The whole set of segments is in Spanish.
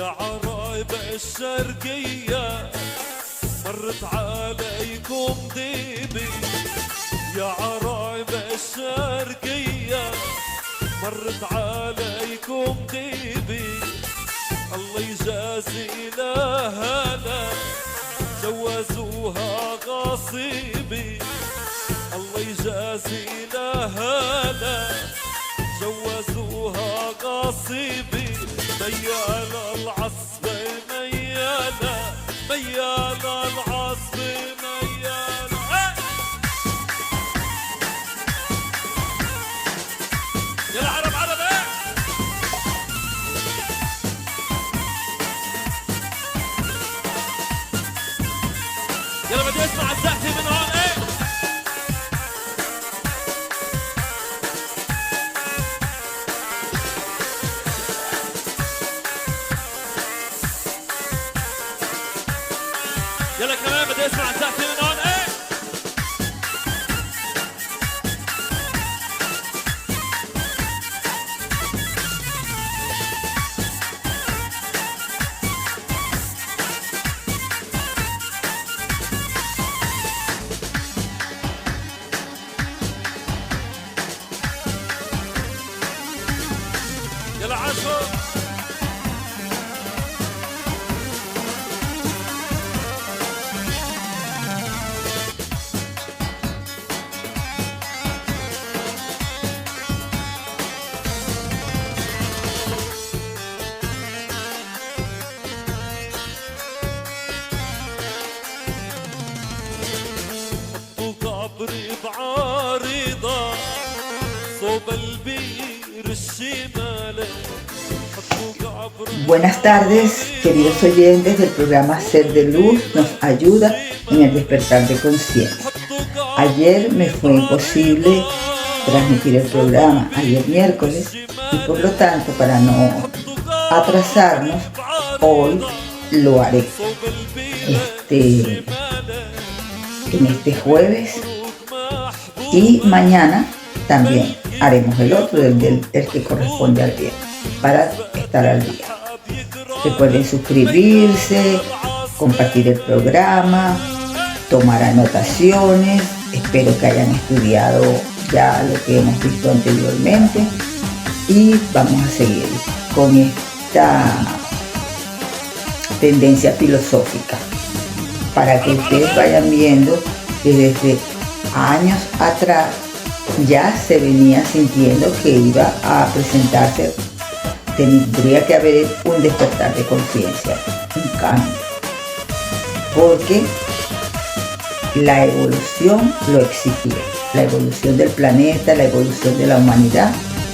عرايب الشرقية مرت عليكم ديبي، يا عرايب الشرقية مرت عليكم ديبي، الله يجازي لها جوزوها غصيبي، الله يجازي لها جوزوها غصيبي، ميالة العصبة ميالة ميالة العصبة ميالة. يلا عرب عرب يلا بدي اسمع الزقفة من هون. يلا كمان بدي اسمع الزقفة من هون. يلا عاشوا قبري بعارضة صوب البير الشمالي. Buenas tardes, queridos oyentes del programa Ser de Luz nos ayuda en el despertar de conciencia. Ayer me fue imposible transmitir el programa, ayer miércoles, y por lo tanto, para no atrasarnos, hoy lo haré. En este jueves y mañana también haremos el otro, el que corresponde al viernes, para estar al día. Recuerden suscribirse, compartir el programa, tomar anotaciones. Espero que hayan estudiado ya lo que hemos visto anteriormente y vamos a seguir con esta tendencia filosófica para que ustedes vayan viendo que desde años atrás ya se venía sintiendo que iba a presentarse, tendría que haber un despertar de conciencia, un cambio, porque la evolución lo exigía, la evolución del planeta, la evolución de la humanidad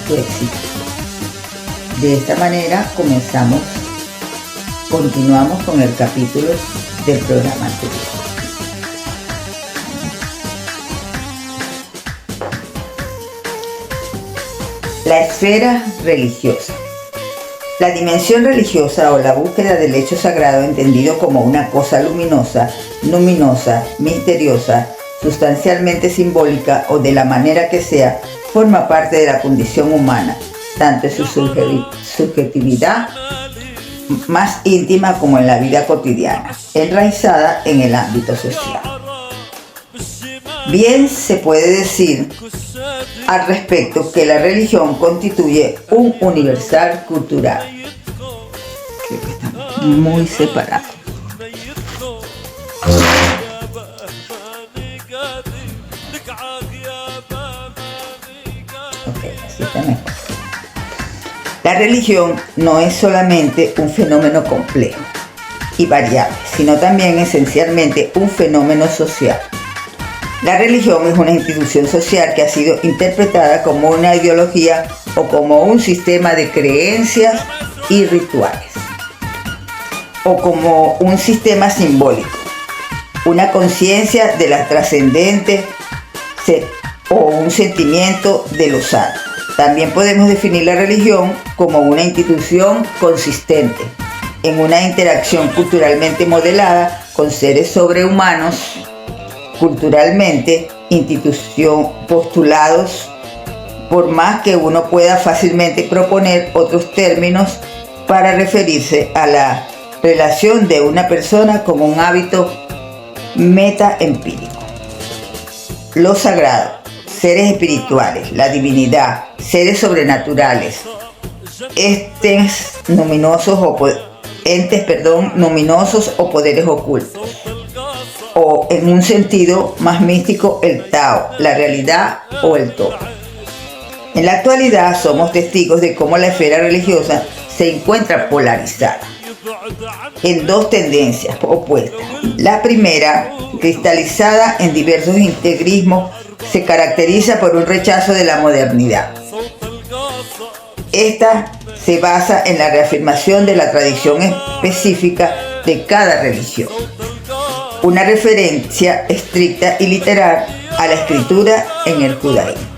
lo exigía. De esta manera continuamos con el capítulo del programa anterior. La esfera religiosa. La dimensión religiosa o la búsqueda del hecho sagrado entendido como una cosa luminosa, misteriosa, sustancialmente simbólica o de la manera que sea, forma parte de la condición humana, tanto en su subjetividad más íntima como en la vida cotidiana, enraizada en el ámbito social. Bien se puede decir al respecto que la religión constituye un universal cultural. Creo que estamos muy separados. Okay, así está mejor. La religión no es solamente un fenómeno complejo y variable, sino también esencialmente un fenómeno social. La religión es una institución social que ha sido interpretada como una ideología o como un sistema de creencias y rituales, o como un sistema simbólico, una conciencia de la trascendente o un sentimiento de lo sano. También podemos definir la religión como una institución consistente en una interacción culturalmente modelada con seres sobrehumanos, culturalmente postulados, por más que uno pueda fácilmente proponer otros términos para referirse a la relación de una persona con un hábito metaempírico. Lo sagrado, seres espirituales, la divinidad, seres sobrenaturales, entes luminosos o poderes ocultos, o en un sentido más místico, el Tao, la realidad o el todo. En la actualidad somos testigos de cómo la esfera religiosa se encuentra polarizada en dos tendencias opuestas. La primera, cristalizada en diversos integrismos, se caracteriza por un rechazo de la modernidad. Esta se basa en la reafirmación de la tradición específica de cada religión, una referencia estricta y literal a la escritura en el judaísmo,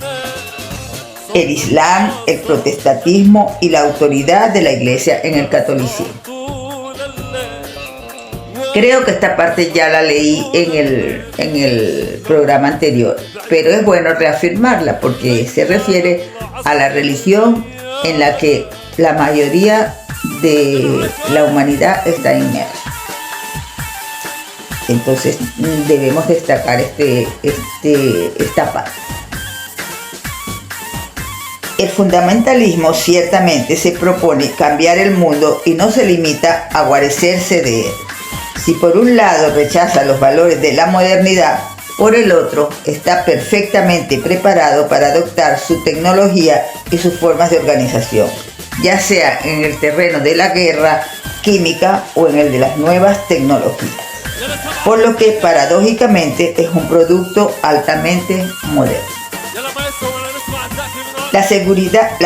el islam, el protestantismo y la autoridad de la iglesia en el catolicismo. Creo que esta parte ya la leí en el programa anterior, pero es bueno reafirmarla porque se refiere a la religión en la que la mayoría de la humanidad está inmersa. Entonces debemos destacar esta parte. El fundamentalismo ciertamente se propone cambiar el mundo y no se limita a guarecerse de él. Si por un lado rechaza los valores de la modernidad, por el otro está perfectamente preparado para adoptar su tecnología y sus formas de organización, ya sea en el terreno de la guerra química o en el de las nuevas tecnologías. Por lo que paradójicamente es un producto altamente moderno. La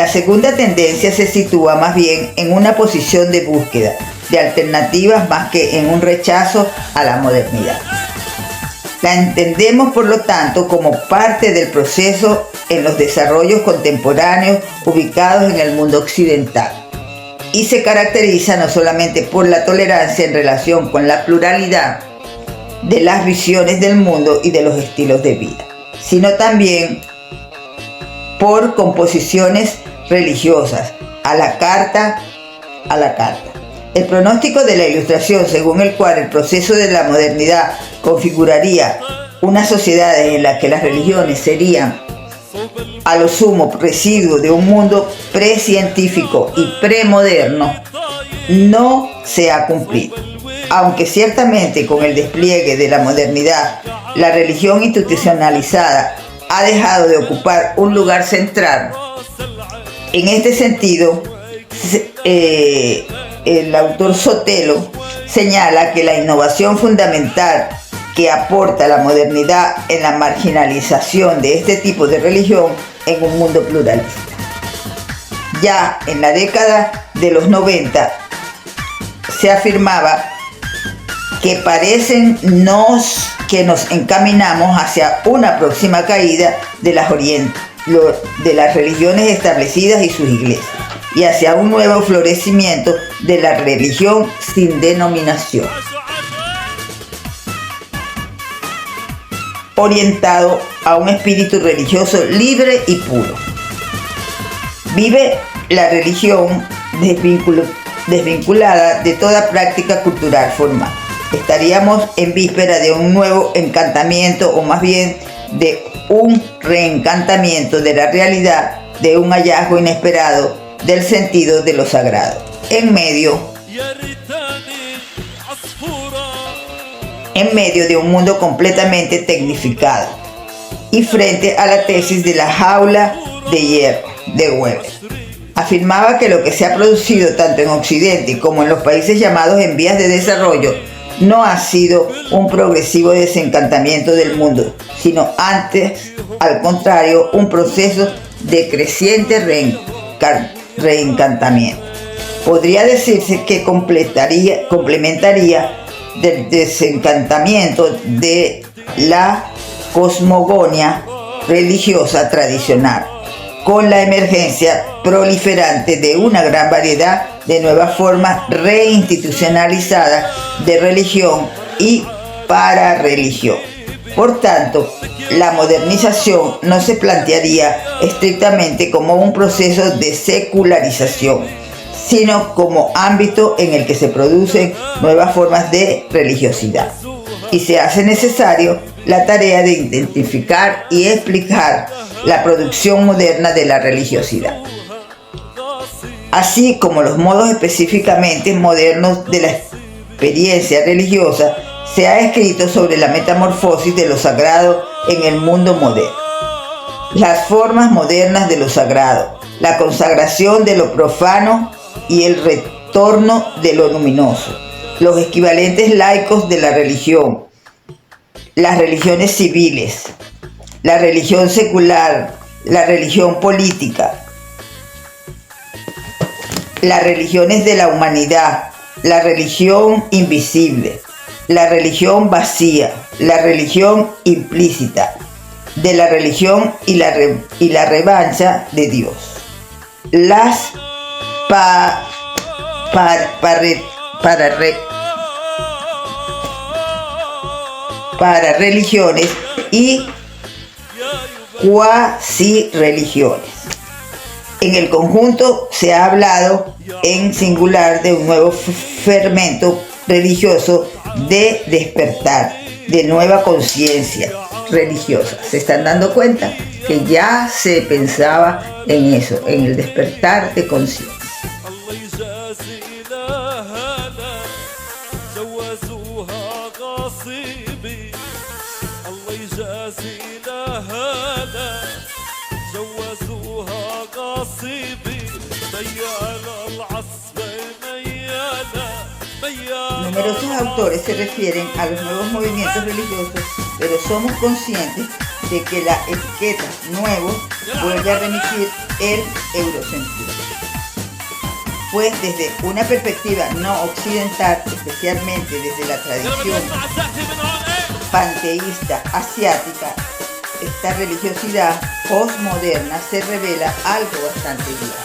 segunda tendencia se sitúa más bien en una posición de búsqueda de alternativas más que en un rechazo a la modernidad. La entendemos, por lo tanto, como parte del proceso en los desarrollos contemporáneos ubicados en el mundo occidental y se caracteriza no solamente por la tolerancia en relación con la pluralidad de las visiones del mundo y de los estilos de vida, sino también por composiciones religiosas a la carta. El pronóstico de la Ilustración, según el cual el proceso de la modernidad configuraría unas sociedades en las que las religiones serían a lo sumo residuo de un mundo precientífico y premoderno, no se ha cumplido. Aunque ciertamente con el despliegue de la modernidad, la religión institucionalizada ha dejado de ocupar un lugar central. En este sentido, el autor Sotelo señala que la innovación fundamental que aporta la modernidad en la marginalización de este tipo de religión en un mundo pluralista. Ya en la década de los 90 se afirmaba que que nos encaminamos hacia una próxima caída de las religiones establecidas y sus iglesias, y hacia un nuevo florecimiento de la religión sin denominación, orientado a un espíritu religioso libre y puro. Vive la religión desvinculada de toda práctica cultural formal. Estaríamos en víspera de un nuevo encantamiento, o más bien de un reencantamiento de la realidad, de un hallazgo inesperado del sentido de lo sagrado, en medio de un mundo completamente tecnificado, y frente a la tesis de la jaula de hierro de Weber. Afirmaba que lo que se ha producido tanto en Occidente como en los países llamados en vías de desarrollo no ha sido un progresivo desencantamiento del mundo, sino antes, al contrario, un proceso de creciente reencantamiento. Podría decirse que complementaría del desencantamiento de la cosmogonía religiosa tradicional, con la emergencia proliferante de una gran variedad de nuevas formas reinstitucionalizadas de religión y pararreligión. Por tanto, la modernización no se plantearía estrictamente como un proceso de secularización, sino como ámbito en el que se producen nuevas formas de religiosidad. Y se hace necesario la tarea de identificar y explicar la producción moderna de la religiosidad, así como los modos específicamente modernos de la experiencia religiosa. Se ha escrito sobre la metamorfosis de lo sagrado en el mundo moderno, las formas modernas de lo sagrado, la consagración de lo profano y el retorno de lo luminoso, los equivalentes laicos de la religión, las religiones civiles, la religión secular, la religión política, las religiones de la humanidad, la religión invisible, la religión vacía, la religión implícita, de la religión y la revancha de Dios, las para religiones y cuasi religiones. En el conjunto se ha hablado en singular de un nuevo fermento religioso de despertar, de nueva conciencia religiosa. ¿Se están dando cuenta? Que ya se pensaba en eso, en el despertar de conciencia. Numerosos autores se refieren a los nuevos movimientos religiosos, pero somos conscientes de que la etiqueta nuevo vuelve a remitir el eurocentrismo. Pues desde una perspectiva no occidental, especialmente desde la tradición panteísta asiática, esta religiosidad postmoderna se revela algo bastante viejo.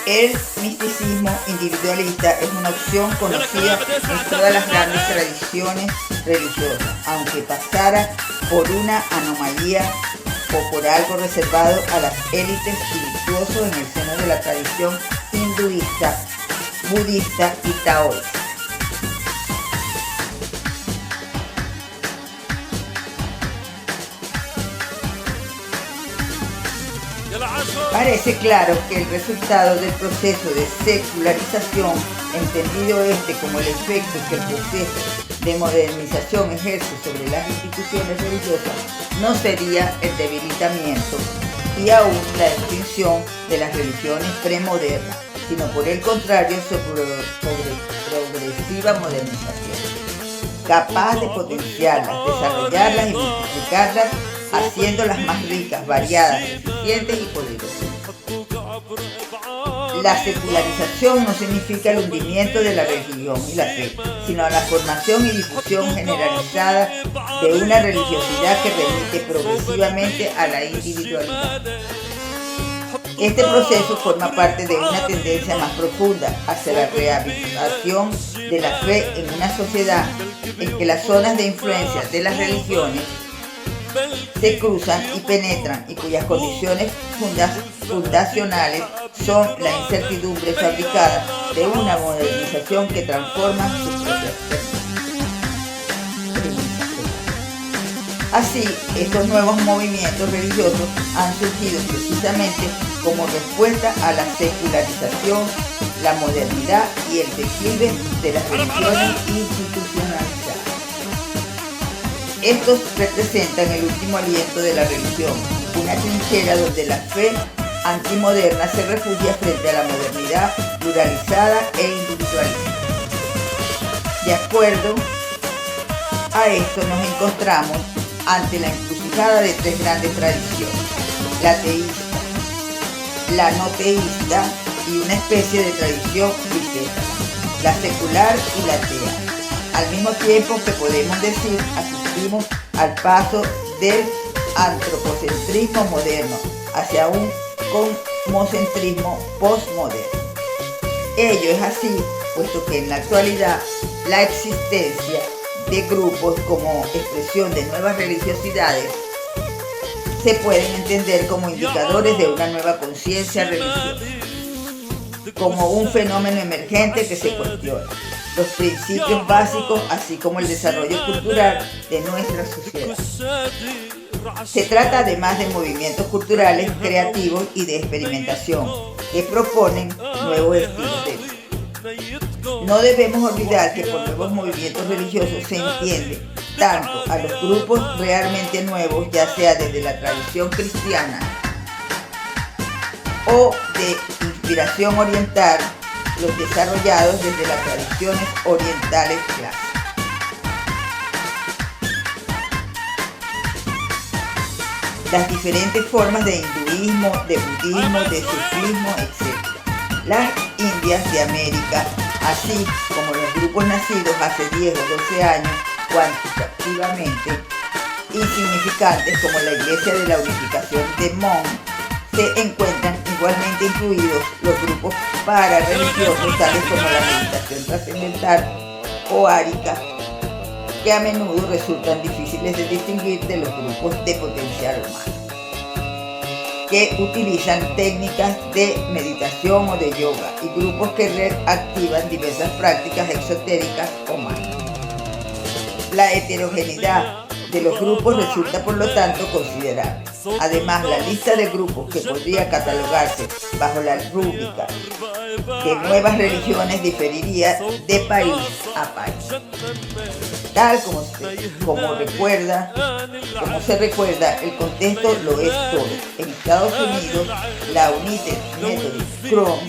El misticismo individualista es una opción conocida en todas las grandes tradiciones religiosas, aunque pasara por una anomalía o por algo reservado a las élites y virtuosos en el seno de la tradición hinduista, budista y taoísta. Parece claro que el resultado del proceso de secularización, entendido como el efecto que el proceso de modernización ejerce sobre las instituciones religiosas, no sería el debilitamiento y aún la extinción de las religiones premodernas, sino por el contrario su progresiva modernización, capaz de potenciarlas, desarrollarlas y multiplicarlas, haciéndolas más ricas, variadas, eficientes y poderosas. La secularización no significa el hundimiento de la religión y la fe, sino la formación y difusión generalizada de una religiosidad que remite progresivamente a la individualidad. Este proceso forma parte de una tendencia más profunda hacia la reavivación de la fe en una sociedad en que las zonas de influencia de las religiones se cruzan y penetran y cuyas condiciones fundacionales son la incertidumbre fabricada de una modernización que transforma sus propias Así, estos nuevos movimientos religiosos han surgido precisamente como respuesta a la secularización, la modernidad y el declive de las religiones institucionalizadas. Estos representan el último aliento de la religión, una trinchera donde la fe antimoderna se refugia frente a la modernidad pluralizada e individualista. De acuerdo a esto nos encontramos ante la encrucijada de tres grandes tradiciones: la teísta, la no teísta y una especie de tradición bicéfala, la secular y la atea. Al mismo tiempo que podemos decir, asistimos al paso del antropocentrismo moderno hacia un cosmocentrismo postmoderno. Ello es así, puesto que en la actualidad la existencia de grupos como expresión de nuevas religiosidades se pueden entender como indicadores de una nueva conciencia religiosa. como un fenómeno emergente que se cuestiona los principios básicos, así como el desarrollo cultural de nuestra sociedad. Se trata además de movimientos culturales, creativos y de experimentación que proponen nuevos estilos de vida. No debemos olvidar que por nuevos movimientos religiosos se entiende tanto a los grupos realmente nuevos, ya sea desde la tradición cristiana o de inspiración oriental, los desarrollados desde las tradiciones orientales clásicas. Las diferentes formas de hinduismo, de budismo, de sufismo, etc. Las Indias de América, así como los grupos nacidos hace 10 o 12 años, cuantitativamente insignificantes como la Iglesia de la Unificación de Mon, se encuentran igualmente incluidos los grupos parareligiosos tales como la meditación trascendental o árica, que a menudo resultan difíciles de distinguir de los grupos de potencial humano, que utilizan técnicas de meditación o de yoga, y grupos que reactivan diversas prácticas exotéricas o mágicas. La heterogeneidad de los grupos resulta por lo tanto considerable. Además, la lista de grupos que podría catalogarse bajo la rúbrica de nuevas religiones diferiría de país a país. Tal como se recuerda, el contexto lo es todo. En Estados Unidos, la United Methodist Church,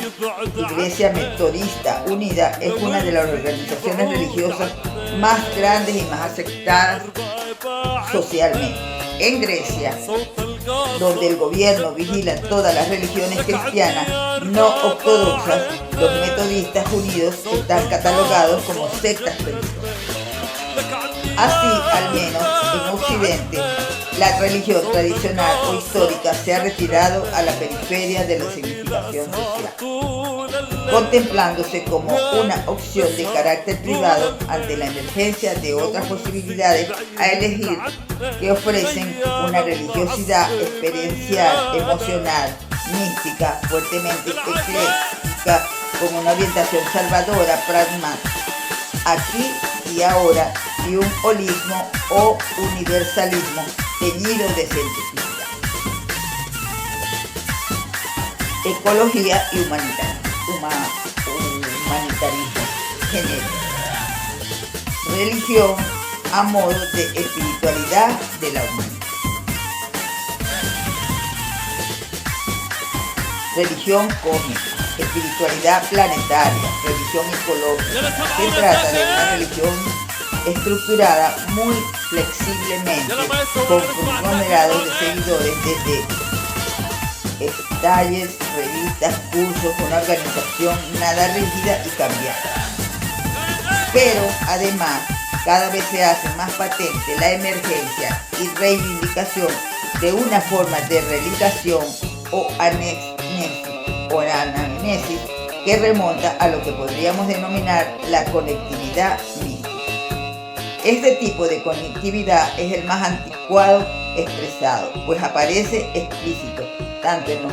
Iglesia Metodista Unida, es una de las organizaciones religiosas más grandes y más aceptadas socialmente. En Grecia, donde el gobierno vigila todas las religiones cristianas no ortodoxas, los metodistas unidos están catalogados como sectas religiosas. Así, al menos en Occidente, la religión tradicional o histórica se ha retirado a la periferia de la significación social, contemplándose como una opción de carácter privado ante la emergencia de otras posibilidades a elegir que ofrecen una religiosidad experiencial, emocional, mística, fuertemente ecléctica, con una orientación salvadora, pragmática, aquí y ahora, y un holismo o universalismo teñido de cientificidad, ecología y humanitarismo genérico, religión a modo de espiritualidad de la humanidad. Religión cósmica, espiritualidad planetaria, religión ecológica. Se trata de una religión estructurada muy flexiblemente, con conglomerados de seguidores desde estalles, revistas, cursos, una organización nada rígida y cambiante. Pero además, cada vez se hace más patente la emergencia y reivindicación de una forma de religación o anamnesis que remonta a lo que podríamos denominar la conectividad mística. Este tipo de conectividad es el más anticuado expresado, pues aparece explícito tanto en los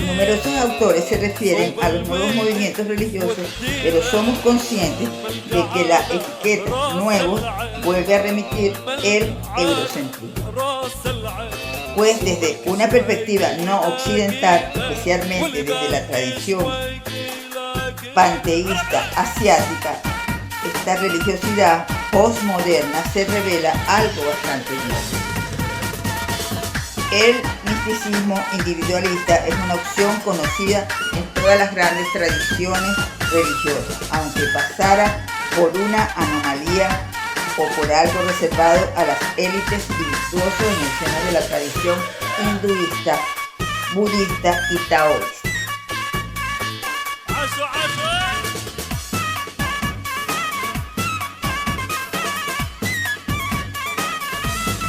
numerosos autores se refieren a los nuevos movimientos religiosos, pero somos conscientes de que la etiqueta nuevo vuelve a remitir el eurocentrismo. Pues desde una perspectiva no occidental, especialmente desde la tradición panteísta asiática, esta religiosidad postmoderna se revela algo bastante bien. El misticismo individualista es una opción conocida en todas las grandes tradiciones religiosas, aunque pasara por una anomalía o por algo reservado a las élites y virtuosos en el seno de la tradición hinduista, budista y taoísta.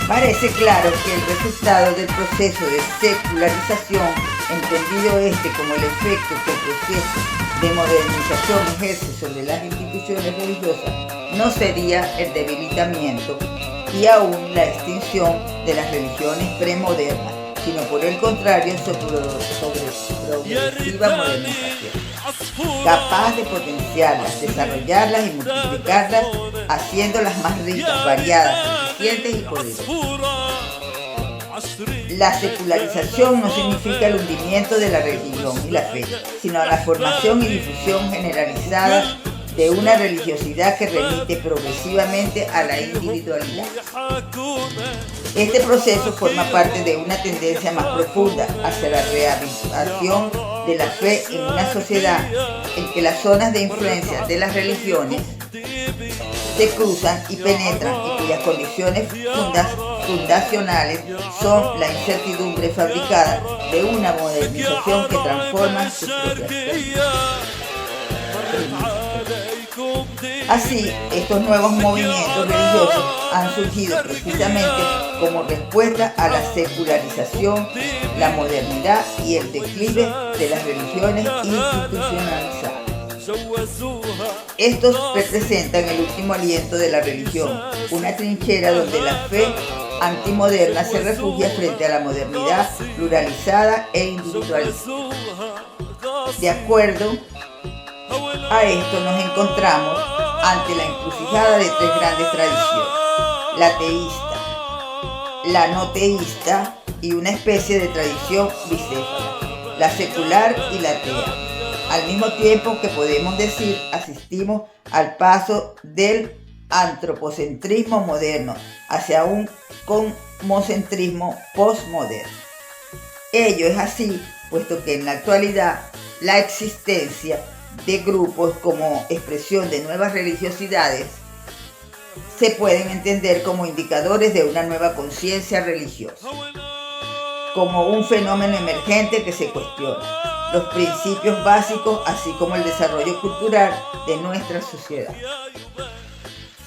Parece claro que el resultado del proceso de secularización entendido este como el efecto que el proceso de modernización ejerce sobre las instituciones religiosas, no sería el debilitamiento y aún la extinción de las religiones premodernas, sino por el contrario sobre progresiva modernización, capaz de potenciarlas, desarrollarlas y multiplicarlas, haciéndolas más ricas, variadas, eficientes y poderosas. La secularización no significa el hundimiento de la religión y la fe, sino la formación y difusión generalizada de una religiosidad que remite progresivamente a la individualidad. Este proceso forma parte de una tendencia más profunda hacia la reavivación de la fe en una sociedad en que las zonas de influencia de las religiones se cruzan y penetran y cuyas condiciones fundacionales son la incertidumbre fabricada de una modernización que transforma sus propias premisas. Así, estos nuevos movimientos religiosos han surgido precisamente como respuesta a la secularización, la modernidad y el declive de las religiones institucionalizadas. Estos representan el último aliento de la religión, una trinchera donde la fe antimoderna se refugia frente a la modernidad pluralizada e individualizada. De acuerdo a esto nos encontramos ante la encrucijada de tres grandes tradiciones: la teísta, la no teísta y una especie de tradición bicéfala, la secular y la atea. Al mismo tiempo que podemos decir, asistimos al paso del antropocentrismo moderno hacia un cosmocentrismo postmoderno. Ello es así, puesto que en la actualidad la existencia de grupos como expresión de nuevas religiosidades se pueden entender como indicadores de una nueva conciencia religiosa, como un fenómeno emergente que se cuestiona los principios básicos, así como el desarrollo cultural de nuestra sociedad.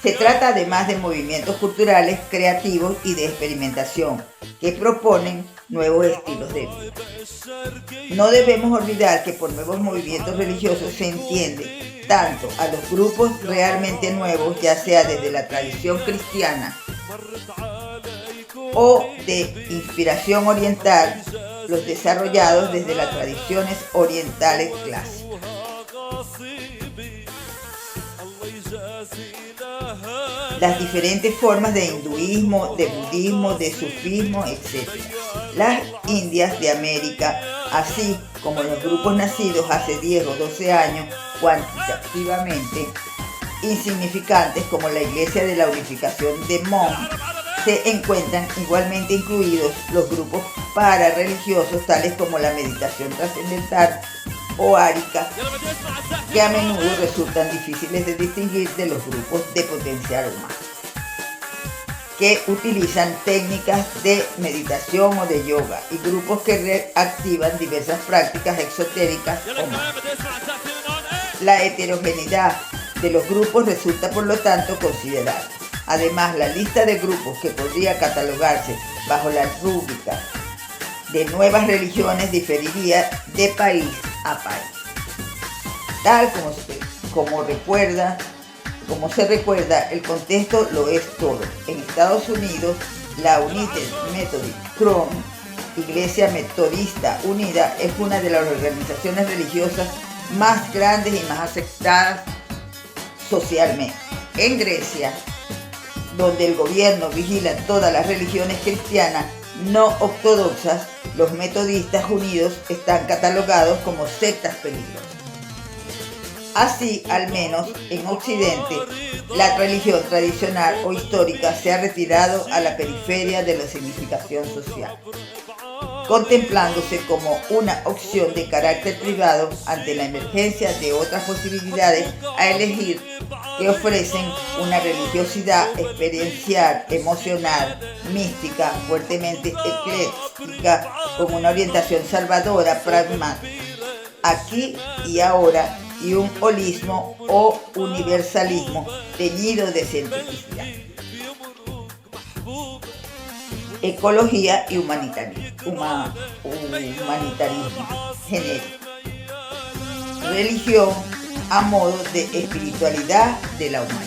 Se trata además de movimientos culturales creativos y de experimentación que proponen nuevos estilos de vida. No debemos olvidar que por nuevos movimientos religiosos se entiende tanto a los grupos realmente nuevos, ya sea desde la tradición cristiana o de inspiración oriental, los desarrollados desde las tradiciones orientales clásicas. Las diferentes formas de hinduismo, de budismo, de sufismo, etc. Las Indias de América, así como los grupos nacidos hace 10 o 12 años, cuantitativamente insignificantes como la Iglesia de la Unificación de Mon, se encuentran igualmente incluidos los grupos parareligiosos tales como la meditación trascendental o árica, que a menudo resultan difíciles de distinguir de los grupos de potencial humano, que utilizan técnicas de meditación o de yoga, y grupos que reactivan diversas prácticas exotéricas o más. La heterogeneidad de los grupos resulta por lo tanto considerable. Además, la lista de grupos que podría catalogarse bajo la rúbrica de nuevas religiones diferiría de país a país. Tal como se recuerda, el contexto lo es todo. En Estados Unidos, la United Methodist Church, Iglesia Metodista Unida, es una de las organizaciones religiosas más grandes y más aceptadas socialmente. En Grecia, donde el gobierno vigila todas las religiones cristianas no ortodoxas, los metodistas unidos están catalogados como sectas peligrosas. Así, al menos en Occidente, la religión tradicional o histórica se ha retirado a la periferia de la significación social, contemplándose como una opción de carácter privado ante la emergencia de otras posibilidades a elegir que ofrecen una religiosidad experiencial, emocional, mística, fuertemente ecléctica, con una orientación salvadora, pragmática, aquí y ahora, y un holismo o universalismo teñido de cientificidad. ecología y humanitarismo genérico. Religión a modo de espiritualidad de la humanidad.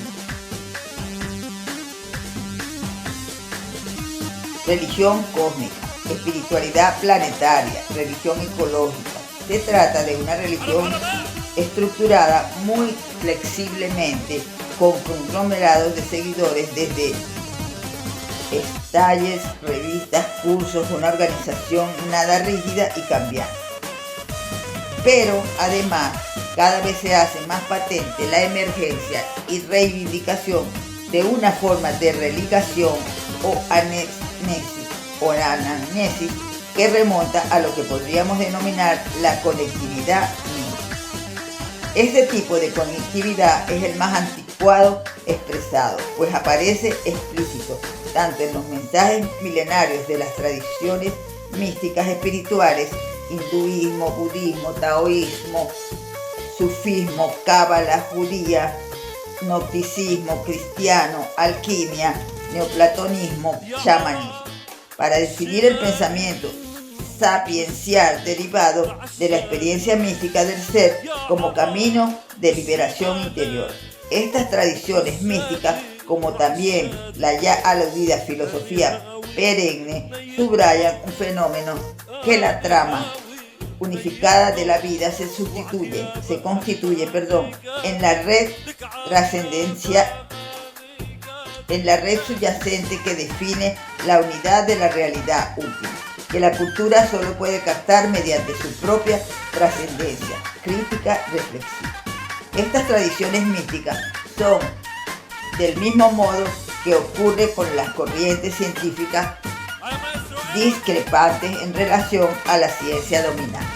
Religión cósmica, espiritualidad planetaria, religión ecológica. Se trata de una religión estructurada muy flexiblemente con conglomerados de seguidores desde talleres, revistas, cursos, una organización nada rígida y cambiante. Pero además cada vez se hace más patente la emergencia y reivindicación de una forma de religación o anamnesis que remonta a lo que podríamos denominar la conectividad mística. Este tipo de conectividad es el más anticuado expresado, pues aparece explícito tanto en los mensajes milenarios de las tradiciones místicas espirituales, hinduismo, budismo, taoísmo, sufismo, cábala judía, gnosticismo cristiano, alquimia, neoplatonismo, chamanismo, para definir el pensamiento sapiencial derivado de la experiencia mística del ser como camino de liberación interior. Estas tradiciones místicas, como también la ya aludida filosofía perenne, subrayan un fenómeno que la trama unificada de la vida se constituye en la red subyacente que define la unidad de la realidad última, que la cultura solo puede captar mediante su propia trascendencia crítica reflexiva. Estas tradiciones místicas son del mismo modo que ocurre con las corrientes científicas discrepantes en relación a la ciencia dominante,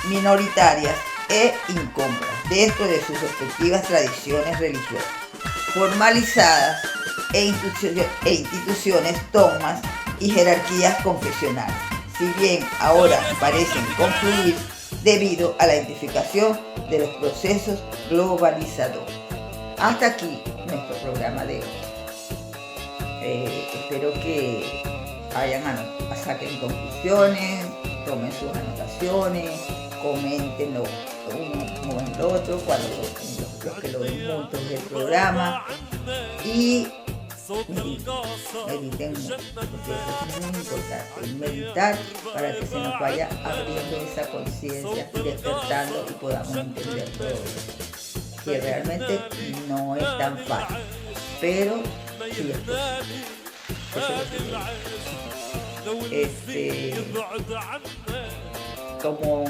minoritarias e incómodas dentro de sus respectivas tradiciones religiosas, formalizadas e instituciones, dogmas y jerarquías confesionales, si bien ahora parecen confluir debido a la identificación de los procesos globalizadores. Hasta aquí nuestro programa de hoy. Espero que saquen conclusiones, tomen sus anotaciones, coméntenlo uno en el otro, cuando los que lo ven juntos del programa, y mediten mucho, porque eso es muy importante, meditar para que se nos vaya abriendo esa conciencia y despertando y podamos entender todo eso, que realmente no es tan fácil, pero sí es posible. Como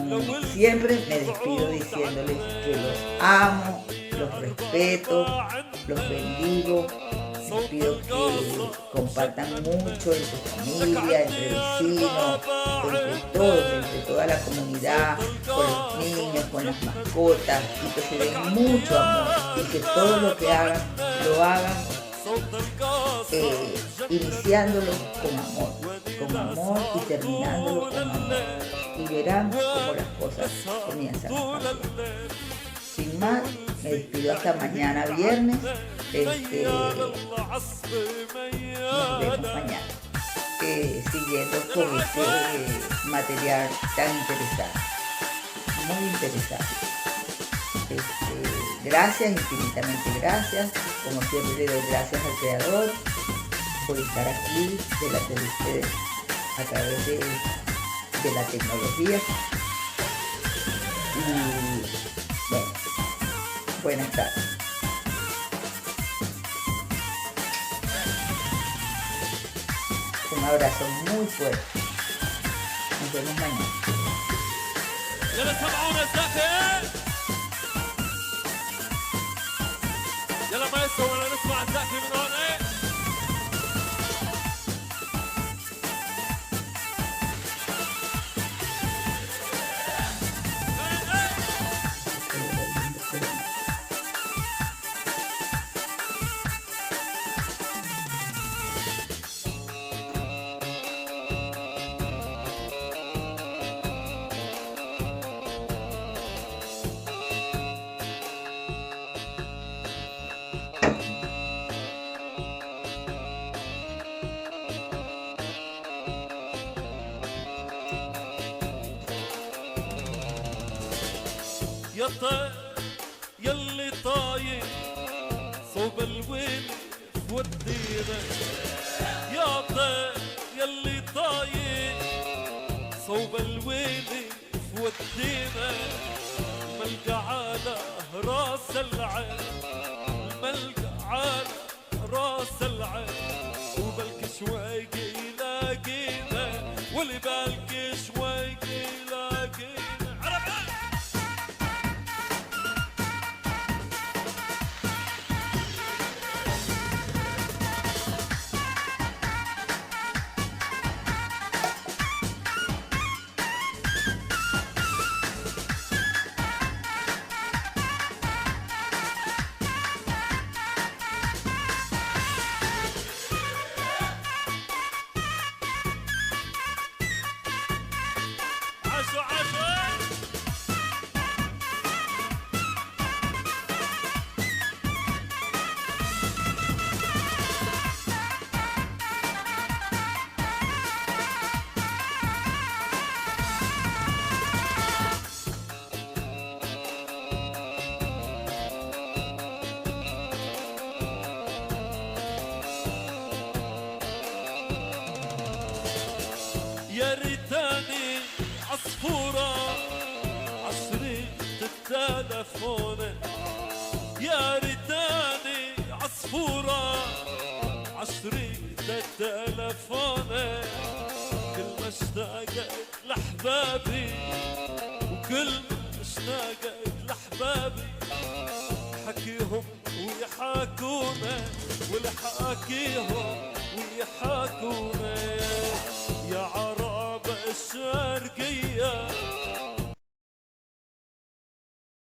siempre me despido diciéndoles que los amo, los respeto, los bendigo. Les pido que compartan mucho en su familia, entre vecinos, entre toda la comunidad, con los niños, con las mascotas, y que se den mucho amor y que todo lo que hagan, lo hagan iniciándolo con amor y terminándolo con amor, y verán cómo las cosas comienzan a cambiar. Sin más, me despido hasta mañana viernes. Nos vemos mañana, siguiendo con este material tan interesante, muy interesante. Gracias, infinitamente gracias. Como siempre le doy gracias al Creador por estar aquí delante de ustedes a través de la tecnología. Y bueno, buenas tardes. Un abrazo muy fuerte. Nos vemos mañana. يلا مايسترو ولا نسمع الزقفة من هون ايه يا طير يلي طاير صوب الويل ودينا، يا طير يلي طاير صوب الويل ودينا، ملقى على راس العين، ملقى على راس العين، وبلك شوي يلاقينا، واللي بالك شوي يلاقينا. عربي يا ريتاني عصفورة عشرية التلفون، يا ريتاني عصفورة عشرية التلفون، كل ما اشتاقت لحبابي وكل ما اشتاقت لحبابي حكيهم ويحاكونا، والحاكيهم ويحاكونا. يا عرب الشرقية